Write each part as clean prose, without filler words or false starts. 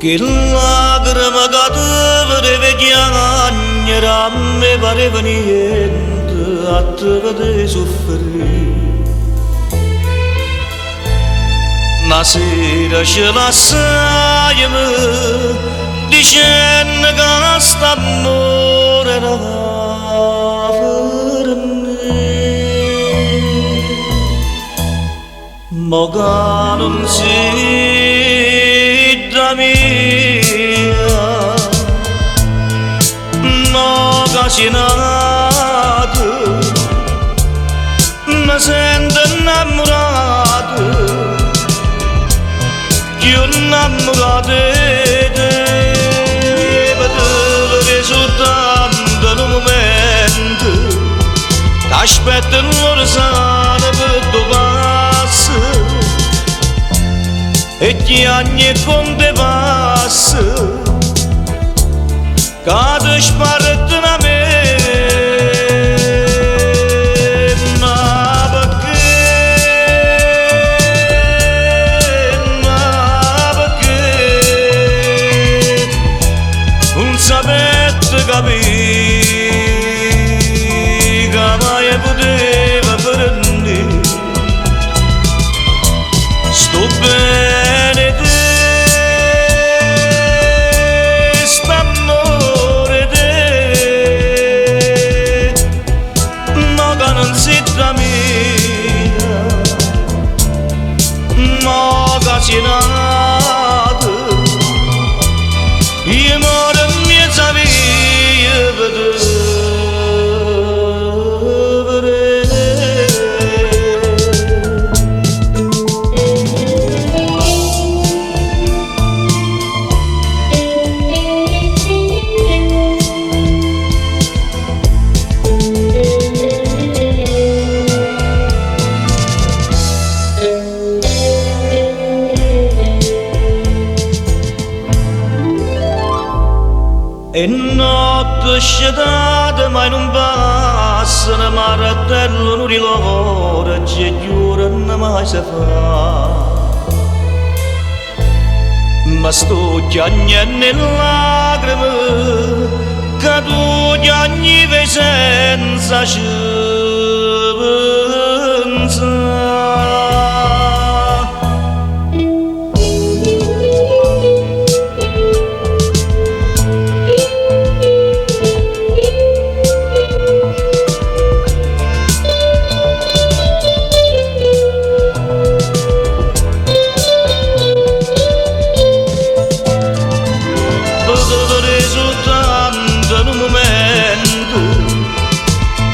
che lacrima che deve chiagna me pareva niente a te vede soffrire. Una sera ce la sai dicendo che st'amore era per me, ma che non si da mia, no che si nato, mi sento innamorato, io innamorato di te, perché soltanto in un momento ti aspetto l'orsana per tu passi e gli anni con te passi che ti spartono a me. Sapete capire che mai poteva prendere, sto bene te, st'amore te, ma che non si da mia, ma che si nato, io muore e notte scetate mai non passano, martello non rilora, c'è giuro non mai si fa. Ma sto piangendo in lacrime, che tu piangi senza scienza.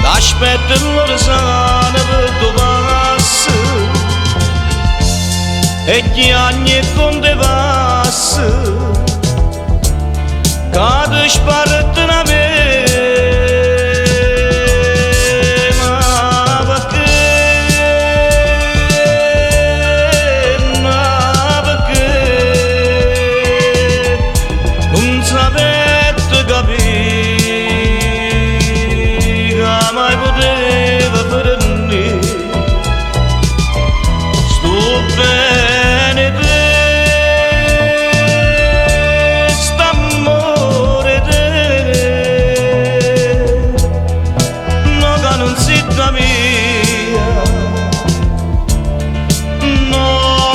Aspetta l'orsana per tu passi e gli anni con te passi che ti spartono a me. Ma perché non sapete capire mai poteva prendere, sto bene te, st'amore te, no che non si da mia, no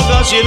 che si